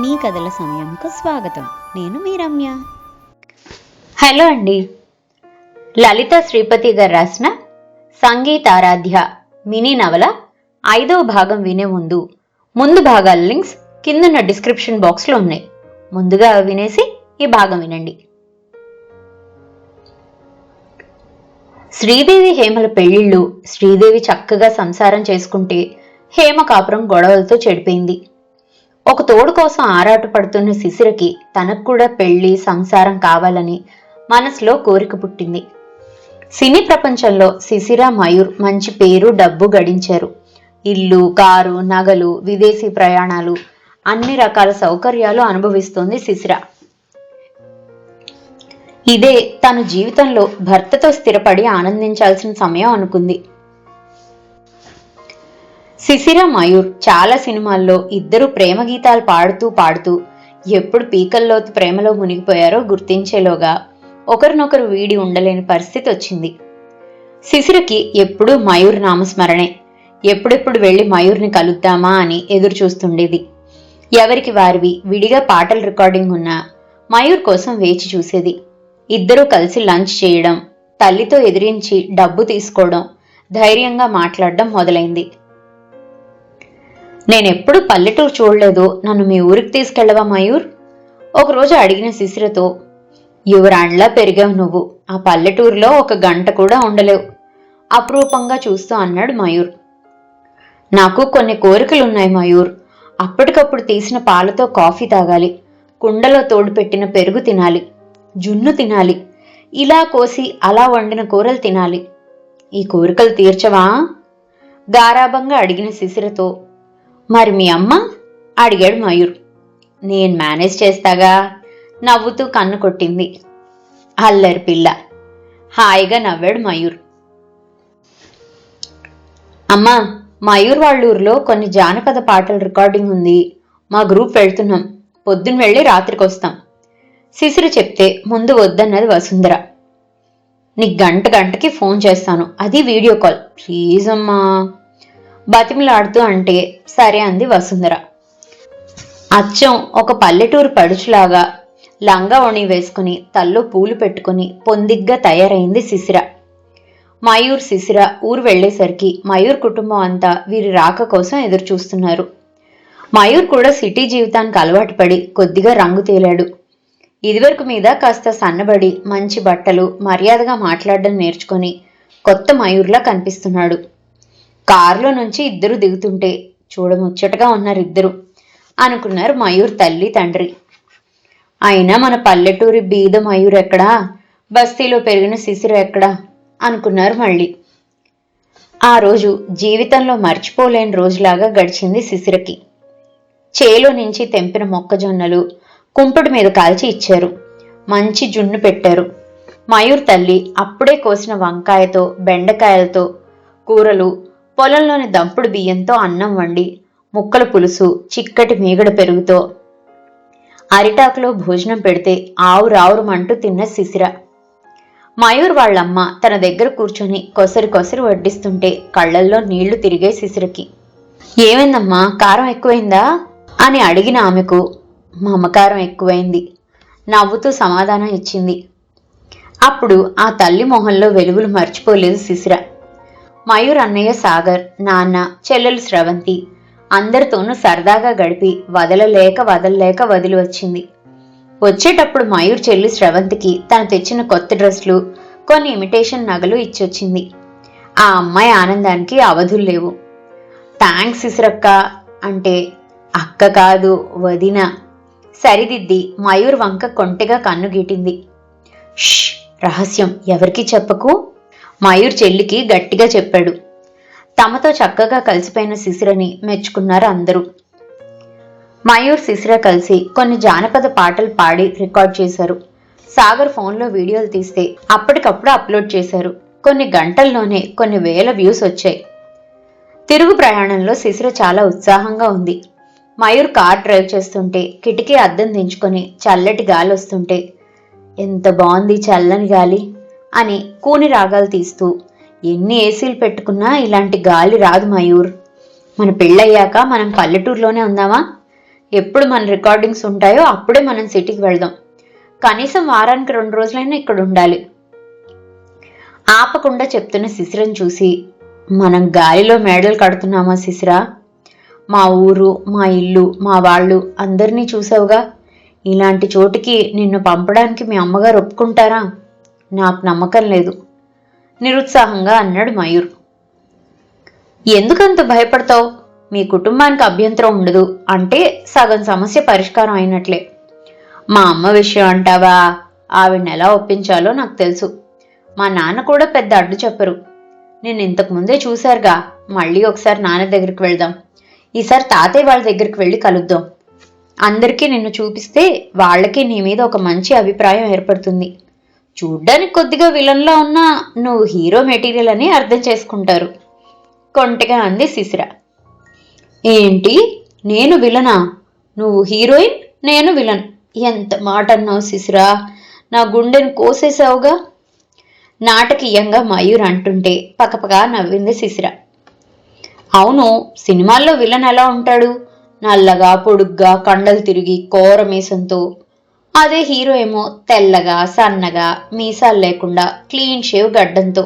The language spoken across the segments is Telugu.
మీ కథల సమయంకు స్వాగతం. నేను మీ రమ్య. హలో అండి. లలిత శ్రీపతి గారు రాసిన సంగీతారాధ్య మినీ నవల 5వ భాగం వినే ముందు భాగాల లింక్స్ కిందన్న డిస్క్రిప్షన్ బాక్స్లో ఉన్నాయి. ముందుగా వినేసి ఈ భాగం వినండి. శ్రీదేవి హేమల పెళ్లిళ్ళు. శ్రీదేవి చక్కగా సంసారం చేసుకుంటే హేమ కాపురం గొడవలతో చెడిపోయింది. ఒక తోడు కోసం ఆరాట పడుతున్న శిశిరకి తనకు కూడా పెళ్లి సంసారం కావాలని మనసులో కోరిక పుట్టింది. సినీ ప్రపంచంలో శిశిర, మయూర్ మంచి పేరు డబ్బు గడించారు. ఇల్లు, కారు, నగలు, విదేశీ ప్రయాణాలు, అన్ని రకాల సౌకర్యాలు అనుభవిస్తోంది శిశిర. ఇదే తన జీవితంలో భర్తతో స్థిరపడి ఆనందించాల్సిన సమయం అనుకుంది. శిశిర, మయూర్ చాలా సినిమాల్లో ఇద్దరు ప్రేమ గీతాలు పాడుతూ ఎప్పుడు పీకల్లోతు ప్రేమలో మునిగిపోయారో గుర్తించేలోగా ఒకరినొకరు వీడి ఉండలేని పరిస్థితి వచ్చింది. శిశిరకి ఎప్పుడూ మయూర్ నామస్మరణే. ఎప్పుడెప్పుడు వెళ్లి మయూర్ని కలుద్దామా అని ఎదురు చూస్తుండేది. ఎవరికి వారివి విడిగా పాటల రికార్డింగ్ ఉన్నా మయూర్ కోసం వేచి చూసేది. ఇద్దరూ కలిసి లంచ్ చేయడం, తల్లితో ఎదిరించి డబ్బు తీసుకోవడం, ధైర్యంగా మాట్లాడడం మొదలైంది. నేనెప్పుడు పల్లెటూరు చూడలేదు, నన్ను మీ ఊరికి తీసుకెళ్లవా మయూర్? ఒకరోజు అడిగిన శిశిరతో. యువరాండ్లా పెరిగావు నువ్వు, ఆ పల్లెటూరులో ఒక గంట కూడా ఉండలేవు అపురూపంగా చూస్తూ అన్నాడు మయూర్. నాకు కొన్ని కోరికలున్నాయి మయూర్. అప్పటికప్పుడు తీసిన పాలతో కాఫీ తాగాలి, కుండలో తోడు పెట్టిన పెరుగు తినాలి, జున్ను తినాలి, ఇలా కోసి అలా వండిన కూరలు తినాలి. ఈ కోరికలు తీర్చవా? గారాబంగా అడిగిన శిశిరతో. మరి మీ అమ్మ? అడిగాడు మయూర్. నేను మేనేజ్ చేస్తాగా, నవ్వుతూ కన్ను కొట్టింది. అల్లరి పిల్ల. హాయిగా నవ్వాడు మయూర్. అమ్మా, మయూర్ వాళ్ళ ఊర్లో కొన్ని జానపద పాటల రికార్డింగ్ ఉంది. మా గ్రూప్ వెళ్తున్నాం. పొద్దున్న వెళ్ళి రాత్రికి వస్తాం. శిశిర చెప్తే ముందు వద్దన్నది వసుంధర. నీకు గంటకి ఫోన్ చేస్తాను, అది వీడియో కాల్, ప్లీజ్ అమ్మా బతిమిలాడుతూ అంటే సరే అంది వసుంధర. అచ్చం ఒక పల్లెటూరు పడుచులాగా లంగా ఓణి వేసుకుని తల్లో పూలు పెట్టుకుని పొందిగ్గా తయారైంది శిశిర. మయూర్, శిశిర ఊరు వెళ్లేసరికి మయూర్ కుటుంబం అంతా వీరి రాక కోసం ఎదురు చూస్తున్నారు. మయూర్ కూడా సిటీ జీవితానికి అలవాటు పడి కొద్దిగా రంగు తేలాడు. ఇదివరకు మీద కాస్త సన్నబడి మంచి బట్టలు, మర్యాదగా మాట్లాడడం నేర్చుకొని కొత్త మయూర్లా కనిపిస్తున్నాడు. కారులో నుంచి ఇద్దరు దిగుతుంటే చూడముచ్చటగా ఉన్నారిద్దరు అనుకున్నారు మయూర్ తల్లి తండ్రి. అయినా మన పల్లెటూరి బీద మయూర్ ఎక్కడా, బస్తీలో పెరిగిన శిశిర ఎక్కడా అనుకున్నారు మళ్ళీ. ఆ రోజు జీవితంలో మర్చిపోలేని రోజులాగా గడిచింది శిశిరకి. చేలో నుంచి తెంపిన మొక్కజొన్నలు కుంపటి మీద కాల్చి ఇచ్చారు. మంచి జున్ను పెట్టారు. మయూర్ తల్లి అప్పుడే కోసిన వంకాయతో, బెండకాయలతో కూరలు, పొలంలోని దంపుడు బియ్యంతో అన్నం వండి, ముక్కల పులుసు, చిక్కటి మీగడ పెరుగుతో అరిటాకులో భోజనం పెడితే ఆవురావురమంటూ తిన్న శిశిర. మయూర్ వాళ్ళమ్మ తన దగ్గర కూర్చొని కొసరి వడ్డిస్తుంటే కళ్లల్లో నీళ్లు తిరిగే శిశిరకి. ఏమైందమ్మా, కారం ఎక్కువైందా అని అడిగిన ఆమెకు మమకారం ఎక్కువైంది నవ్వుతూ సమాధానం ఇచ్చింది. అప్పుడు ఆ తల్లి మొహంలో వెలుగులు మర్చిపోలేదు శిశిర. మయూర్ అన్నయ్య సాగర్, నాన్న, చెల్లెలు స్రవంతి అందరితోనూ సరదాగా గడిపి వదలలేక వదిలి వచ్చింది. వచ్చేటప్పుడు మయూర్ చెల్లి స్రవంతికి తను తెచ్చిన కొత్త డ్రెస్లు, కొన్ని ఇమిటేషన్ నగలు ఇచ్చొచ్చింది. ఆ అమ్మాయి ఆనందానికి అవధులు లేవు. థ్యాంక్స్ శిశిరక్క అంటే అక్క కాదు వదిన సరిదిద్ది మయూర్ వంక కొంటెగా కన్ను గీటింది. ష్, రహస్యం, ఎవరికీ చెప్పకు, మయూర్ చెల్లికి గట్టిగా చెప్పాడు. తమతో చక్కగా కలిసిపోయిన శిశిరని మెచ్చుకున్నారు అందరూ. మయూర్, శిశిర కలిసి కొన్ని జానపద పాటలు పాడి రికార్డ్ చేశారు. సాగర్ ఫోన్లో వీడియోలు తీస్తే అప్పటికప్పుడు అప్లోడ్ చేశారు. కొన్ని గంటల్లోనే కొన్ని వేల వ్యూస్ వచ్చాయి. తిరుగు ప్రయాణంలో శిశిర చాలా ఉత్సాహంగా ఉంది. మయూర్ కార్ డ్రైవ్ చేస్తుంటే కిటికీ అద్దం దించుకొని చల్లటి గాలి వస్తుంటే ఎంత బాగుంది చల్లని గాలి అని కూని రాగాలు తీస్తూ, ఎన్ని ఏసీలు పెట్టుకున్నా ఇలాంటి గాలి రాదు మయూర్. మన పెళ్ళయ్యాక మనం పల్లెటూరులోనే ఉందామా? ఎప్పుడు మన రికార్డింగ్స్ ఉంటాయో అప్పుడే మనం సిటీకి వెళ్దాం. కనీసం వారానికి 2 రోజులైనా ఇక్కడ ఉండాలి. ఆపకుండా చెప్తున్న శిశిరను చూసి, మనం గాలిలో మేడలు కడుతున్నామా శిశిరా? మా ఊరు, మా ఇల్లు, మా వాళ్ళు అందరినీ చూసావుగా. ఇలాంటి చోటికి నిన్ను పంపడానికి మీ అమ్మగారు ఒప్పుకుంటారా? నాకు నమ్మకం లేదు నిరుత్సాహంగా అన్నాడు మయూర్. ఎందుకంత భయపడతావు? మీ కుటుంబానికి అభ్యంతరం ఉండదు అంటే సగం సమస్య పరిష్కారం అయినట్లే. మా అమ్మ విషయం అంటావా? ఆవిడని ఎలా ఒప్పించాలో నాకు తెలుసు. మా నాన్న కూడా పెద్ద అడ్డు చెప్పరు. నేను ఇంతకు ముందే చూశారుగా. మళ్ళీ ఒకసారి నాన్న దగ్గరికి వెళ్దాం. ఈసారి తాతయ్య వాళ్ళ దగ్గరికి వెళ్ళి కలుద్దాం. అందరికీ నిన్ను చూపిస్తే వాళ్ళకి నీ మీద ఒక మంచి అభిప్రాయం ఏర్పడుతుంది. చూడ్డానికి కొద్దిగా విలన్లా ఉన్నా నువ్వు హీరో మెటీరియల్ అని అర్థం చేసుకుంటారు కొంటెగా అంది శిశిర. ఏంటి, నేను విలనా? నువ్వు హీరోయిన్, నేను విలన్. ఎంత మాట అన్నావు శిశిరా, నా గుండెను కోసేసావుగా. నాటకీయంగా మయూర్ అంటుంటే పకపగా నవ్వింది శిశిర. అవును, సినిమాల్లో విలన్ ఎలా ఉంటాడు? నల్లగా, పొడుగ్గా, కండలు తిరిగి, కోర మీసంతో. అదే హీరో ఏమో తెల్లగా, సన్నగా, మీసాలు లేకుండా, క్లీన్ షేవ్ గడ్డంతో.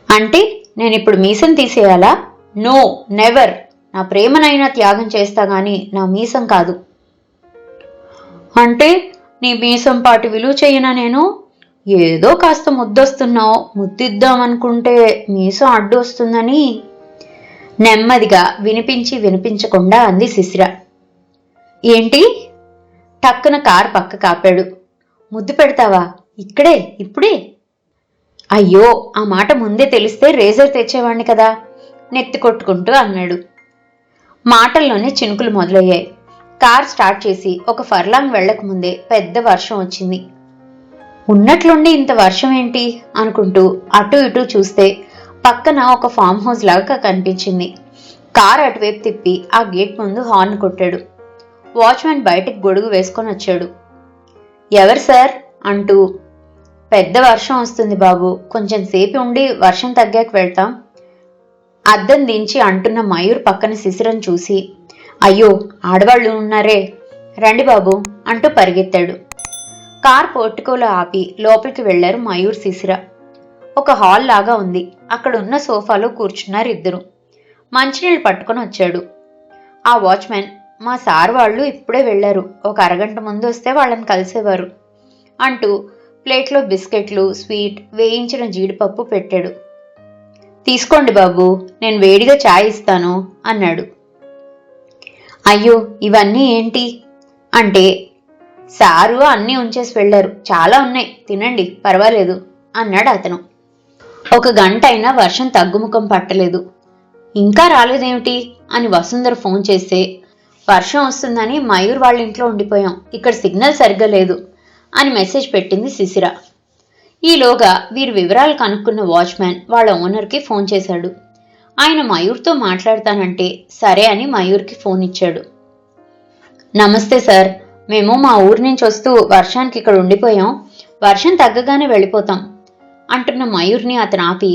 అంటే నేనిప్పుడు మీసం తీసేయాలా? No, never. నా ప్రేమనైనా త్యాగం చేస్తా గాని నా మీసం కాదు. అంటే నీ మీసం పాటి విలువ చెయ్యనా నేను? ఏదో కాస్త ముద్దొస్తున్నావు, ముద్దిద్దామనుకుంటే మీసం అడ్డు వస్తుందని నెమ్మదిగా వినిపించకుండా అంది శిశిర. ఏంటి? టక్కున కారు పక్క కాపాడు. ముద్దు పెడతావా? ఇక్కడే, ఇప్పుడే? అయ్యో, ఆ మాట ముందే తెలిస్తే రేజర్ తెచ్చేవాణ్ణి కదా నెత్తి కొట్టుకుంటూ అన్నాడు. మాటల్లోనే చినుకులు మొదలయ్యాయి. కార్ స్టార్ట్ చేసి ఒక ఫర్లాంగ్ వెళ్లకముందే పెద్ద వర్షం వచ్చింది. ఉన్నట్లుండి ఇంత వర్షం ఏంటి అనుకుంటూ అటు ఇటు చూస్తే పక్కన ఒక ఫామ్ హౌస్ లాగా కనిపించింది. కార్ అటువైపు తిప్పి ఆ గేట్ ముందు హార్న్ కొట్టాడు. వాచ్మెన్ బయటికి గొడుగు వేసుకొని వచ్చాడు. ఎవరు సార్ అంటూ. పెద్ద వర్షం వస్తుంది బాబు, కొంచెం సేపు ఉండి వర్షం తగ్గాక వెళ్తాం. అద్దం దించి అంటున్న మయూర్ పక్కన శిశిరను చూసి, అయ్యో ఆడవాళ్ళు ఉన్నారే, రండి బాబు అంటూ పరిగెత్తాడు. కార్ పోర్టికోలో ఆపి లోపలికి వెళ్లారు మయూర్, శిశిర. ఒక హాల్ లాగా ఉంది. అక్కడ ఉన్న సోఫాలో కూర్చున్నారు ఇద్దరు. మంచినీళ్ళు పట్టుకొని వచ్చాడు. ఆ వాచ్మెన్, మా సార్ వాళ్ళు ఇప్పుడే వెళ్లారు, ఒక అరగంట ముందు వస్తే వాళ్ళని కలిసేవారు అంటూ ప్లేట్లో బిస్కెట్లు, స్వీట్, వేయించిన జీడిపప్పు పెట్టాడు. తీసుకోండి బాబు, నేను వేడిగా చాయ్ ఇస్తాను అన్నాడు. అయ్యో ఇవన్నీ ఏంటి అంటే, సారు అన్నీ ఉంచేసి వెళ్లారు, చాలా ఉన్నాయి, తినండి పర్వాలేదు అన్నాడు అతను. ఒక గంట అయినా వర్షం తగ్గుముఖం పట్టలేదు. ఇంకా రాలేదేమిటి అని వసుంధర ఫోన్ చేస్తే, వర్షం వస్తుందని మయూర్ వాళ్ళ ఇంట్లో ఉండిపోయాం, ఇక్కడ సిగ్నల్ సరిగ్గా లేదు అని మెసేజ్ పెట్టింది శిశిర. ఈలోగా వీరి వివరాలు కనుక్కున్న వాచ్మ్యాన్ వాళ్ళ ఓనర్కి ఫోన్ చేశాడు. ఆయన మయూర్తో మాట్లాడతానంటే సరే అని మయూర్కి ఫోన్ ఇచ్చాడు. నమస్తే సార్, మేము మా ఊరి నుంచి వస్తూ వర్షానికి ఇక్కడ ఉండిపోయాం, వర్షం తగ్గగానే వెళ్ళిపోతాం అంటున్న మయూర్ని అతను ఆపి,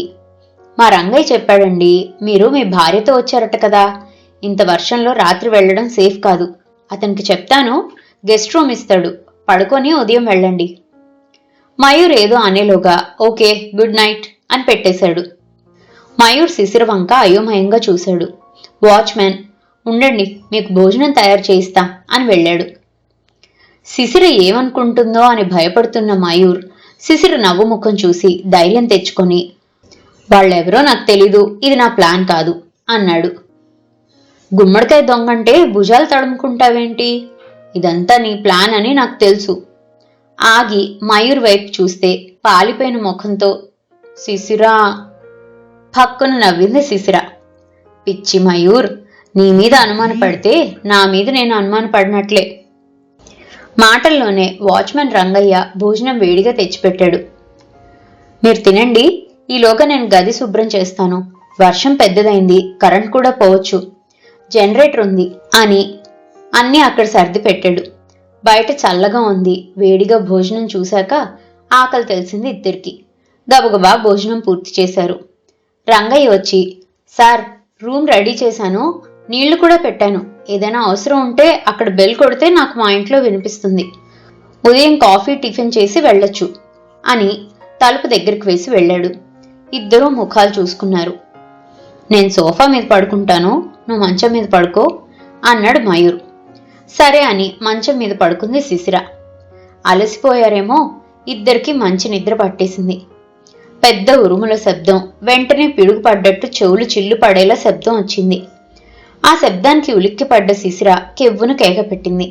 మా రంగయ్య చెప్పాడండి, మీరు మీ భార్యతో వచ్చారట కదా, ఇంత వర్షంలో రాత్రి వెళ్లడం సేఫ్ కాదు. అతనికి చెప్తాను, గెస్ట్ రూమ్ ఇస్తాడు, పడుకొని ఉదయం వెళ్ళండి. మయూర్ ఏదో అనేలోగా ఓకే గుడ్ నైట్ అని పెట్టేశాడు. మయూర్ శిశిర వంక అయోమయంగా చూశాడు. వాచ్మెన్, ఉండండి మీకు భోజనం తయారు చేయిస్తా అని వెళ్ళాడు. శిశిర ఏమనుకుంటుందో అని భయపడుతున్న మయూర్ శిశిర నవ్వు ముఖం చూసి ధైర్యం తెచ్చుకొని, వాళ్ళెవరో నాకు తెలీదు, ఇది నా ప్లాన్ కాదు అన్నాడు. గుమ్మడికాయ దొంగంటే భుజాలు తడుముకుంటావేంటి, ఇదంతా నీ ప్లాన్ అని నాకు తెలుసు. ఆగి మయూర్ వైపు చూస్తే పాలిపోయిన ముఖంతో, శిశిరా పక్కున నవ్వింది శిశిర. పిచ్చి మయూర్, నీ మీద అనుమానపడితే నా మీద నేను అనుమానపడినట్లే. మాటల్లోనే వాచ్మెన్ రంగయ్య భోజనం వేడిగా తెచ్చిపెట్టాడు. మీరు తినండి, ఈలోగా నేను గది శుభ్రం చేస్తాను, వర్షం పెద్దదైంది, కరెంట్ కూడా పోవచ్చు, జనరేటర్ ఉంది అని అన్నీ అక్కడ సర్ది పెట్టాడు. బయట చల్లగా ఉంది. వేడిగా భోజనం చూశాక ఆకలి తెలిసింది ఇద్దరికి. గబగబా భోజనం పూర్తి చేశారు. రంగయ్య వచ్చి, సార్ రూమ్ రెడీ చేశాను, నీళ్లు కూడా పెట్టాను, ఏదైనా అవసరం ఉంటే అక్కడ బెల్ కొడితే నాకు మా ఇంట్లో వినిపిస్తుంది. ఉదయం కాఫీ టిఫిన్ చేసి వెళ్ళొచ్చు అని తలుపు దగ్గరికి వేసి వెళ్ళాడు. ఇద్దరూ ముఖాలు చూసుకున్నారు. నేను సోఫా మీద పడుకుంటాను, నువ్వు మంచం మీద పడుకో అన్నాడు మయూర్. సరే అని మంచం మీద పడుకుంది శిశిర. అలసిపోయారేమో, ఇద్దరికి మంచి నిద్ర పట్టేసింది. పెద్ద ఉరుముల శబ్దం, వెంటనే పిడుగు పడ్డట్టు చెవులు చిల్లు పడేలా శబ్దం వచ్చింది. ఆ శబ్దానికి ఉలిక్కిపడ్డ శిశిర కెవ్వును కేక పెట్టింది.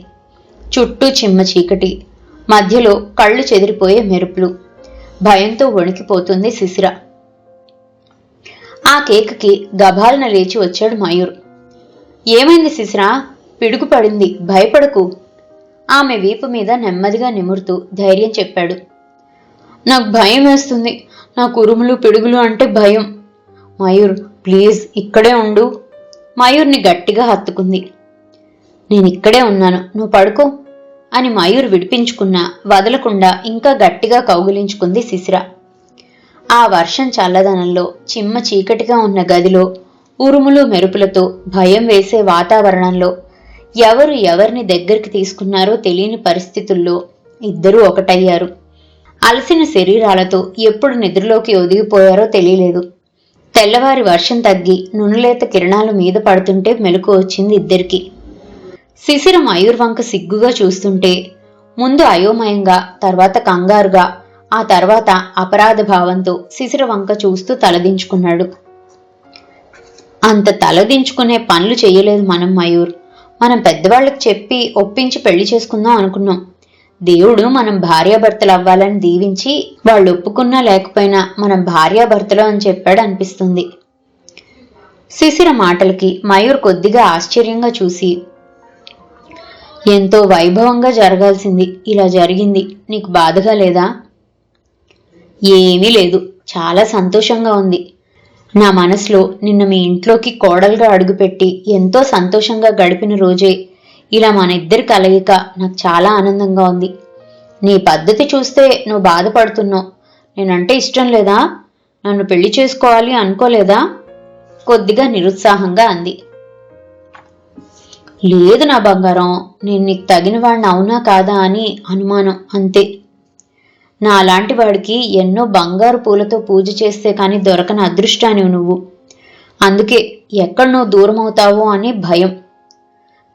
చుట్టూ చిమ్మ చీకటి, మధ్యలో కళ్ళు చెదిరిపోయే మెరుపులు. భయంతో వణికిపోతుంది శిశిర. ఆ కేకకి గభాలన లేచి వచ్చాడు మయూర్. ఏమైంది శిశిర? పిడుగు పడింది, భయపడకు. ఆమె వీపు మీద నెమ్మదిగా నిమురుతూ ధైర్యం చెప్పాడు. నాకు భయం వేస్తుంది, నాకు ఉరుములు పిడుగులు అంటే భయం. మయూర్ ప్లీజ్ ఇక్కడే ఉండు. మయూర్ని గట్టిగా హత్తుకుంది. నేనిక్కడే ఉన్నాను, నువ్వు పడుకో అని మయూర్ విడిపించుకున్నా వదలకుండా ఇంకా గట్టిగా కౌగిలించుకుంది శిశిర. ఆ వర్షం చల్లదనంలో, చిమ్మ చీకటిగా ఉన్న గదిలో, ఉరుములు మెరుపులతో భయం వేసే వాతావరణంలో ఎవరు ఎవరిని దగ్గరికి తీసుకున్నారో తెలియని పరిస్థితుల్లో ఇద్దరూ ఒకటయ్యారు. అలసిన శరీరాలతో ఎప్పుడు నిద్రలోకి ఒదిగిపోయారో తెలియలేదు. తెల్లవారి వర్షం తగ్గి నునులేత కిరణాలు మీద పడుతుంటే మెలకు వచ్చింది ఇద్దరికి. శిశిర మయూర్ వంక సిగ్గుగా చూస్తుంటే ముందు అయోమయంగా, తర్వాత కంగారుగా, ఆ తర్వాత అపరాధ భావంతో శిశిర వంక చూస్తూ తలదించుకున్నాడు. అంత తలదించుకునే పనులు చెయ్యలేదు మనం మయూర్. మనం పెద్దవాళ్ళకి చెప్పి ఒప్పించి పెళ్లి చేసుకుందాం అనుకున్నాం. దేవుడు మనం భార్యాభర్తలు అవ్వాలని దీవించి వాళ్ళు ఒప్పుకున్నా లేకపోయినా మనం భార్యాభర్తలు అని చెప్పాడు అనిపిస్తుంది. శిశిర మాటలకి మయూర్ కొద్దిగా ఆశ్చర్యంగా చూసి, ఎంతో వైభవంగా జరగాల్సింది ఇలా జరిగింది, నీకు బాధగా లేదా? ఏమీ లేదు, చాలా సంతోషంగా ఉంది. నా మనసులో నిన్న మీ ఇంట్లోకి కోడలుగా అడుగుపెట్టి ఎంతో సంతోషంగా గడిపిన రోజే ఇలా మన ఇద్దరి కలయిక నాకు చాలా ఆనందంగా ఉంది. నీ పద్ధతి చూస్తే నువ్వు బాధపడుతున్నావు. నేనంటే ఇష్టం లేదా? నన్ను పెళ్లి చేసుకోవాలి అనుకోలేదా? కొద్దిగా నిరుత్సాహంగా అంది. లేదు నా బంగారం, నేను నీకు తగిన వాడిని అవునా కాదా అని అనుమానం, అంతే. నా అలాంటి వాడికి ఎన్నో బంగారు పూలతో పూజ చేస్తే కానీ దొరకని అదృష్టానివి నువ్వు. అందుకే ఎక్కడ నువ్వు దూరం అవుతావో అని భయం.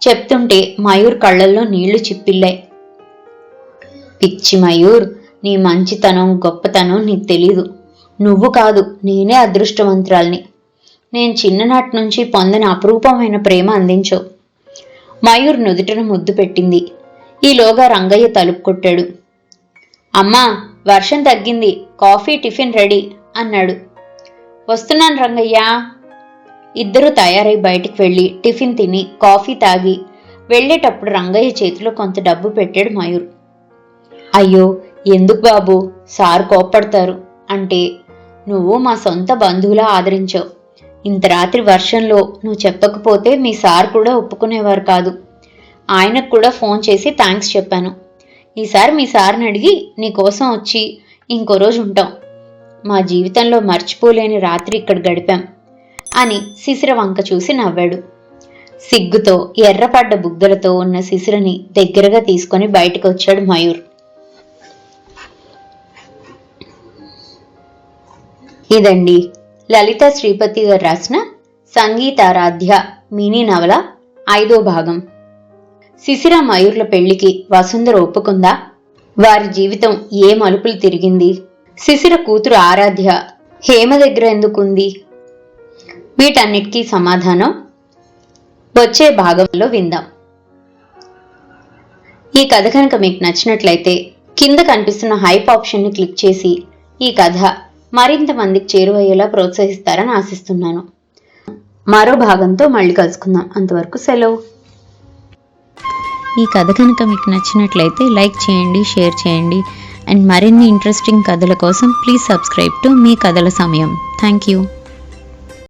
చెప్తుంటే మయూర్ కళ్ళల్లో నీళ్లు చిప్పిల్లాయి. పిచ్చి మయూర్, నీ మంచితనం గొప్పతనం నీకు తెలీదు. నువ్వు కాదు, నేనే అదృష్టవంతురాల్ని. నేను చిన్ననాటి నుంచి పొందిన అపురూపమైన ప్రేమ అందించావు. మయూర్ నుదుటను ముద్దు పెట్టింది. ఈలోగా రంగయ్య తలుపు కొట్టాడు. అమ్మా, వర్షం తగ్గింది, కాఫీ టిఫిన్ రెడీ అన్నాడు. వస్తున్నాను రంగయ్య. ఇద్దరూ తయారై బయటికి వెళ్ళి టిఫిన్ తిని కాఫీ తాగి వెళ్లేటప్పుడు రంగయ్య చేతిలో కొంత డబ్బు పెట్టాడు మయూర్. అయ్యో ఎందుకు బాబు, సార్ కోప్పడతారు అంటే నువ్వు మా సొంత బంధువులా ఆదరించావు. ఇంత రాత్రి వర్షంలో నువ్వు చెప్పకపోతే మీ సార్ కూడా ఒప్పుకునేవారు కాదు. ఆయనకు కూడా ఫోన్ చేసి థ్యాంక్స్ చెప్పాను. ఈసారి మీ సార్ని అడిగి నీకోసం వచ్చి ఇంకో రోజు ఉంటాం. మా జీవితంలో మర్చిపోలేని రాత్రి ఇక్కడ గడిపాం అని శిశిర వంక చూసి నవ్వాడు. సిగ్గుతో ఎర్రపడ్డ బుగ్గలతో ఉన్న శిశిరని దగ్గరగా తీసుకొని బయటకు వచ్చాడు మయూర్. ఇదండి లలిత శ్రీపతి గారు రాసిన సంగీతారాధ్య మినీ నవల 5వ భాగం. శిశిర మయూర్ల పెళ్లికి వసుంధర ఒప్పుకుందా? వారి జీవితం ఏ మలుపులు తిరిగింది? శిశిర కూతురు ఆరాధ్య హేమ దగ్గర ఎందుకుంది? వీటన్నిటికీ సమాధానం వచ్చే భాగంలో విందాం. ఈ కథ కనుక మీకు నచ్చినట్లయితే కింద కనిపిస్తున్న హైప్ ఆప్షన్ని క్లిక్ చేసి ఈ కథ మరింత మందికి చేరువయ్యేలా ప్రోత్సహిస్తారని ఆశిస్తున్నాను. మరో భాగంతో మళ్ళీ కలుసుకుందాం. అంతవరకు సెలవు. ఈ కథ కనుక మీకు నచ్చినట్లయితే లైక్ చేయండి, షేర్ చేయండి. అండ్ మరిన్ని ఇంట్రెస్టింగ్ కథల కోసం ప్లీజ్ సబ్స్క్రైబ్ టు మీ కథల సమయం. Thank you.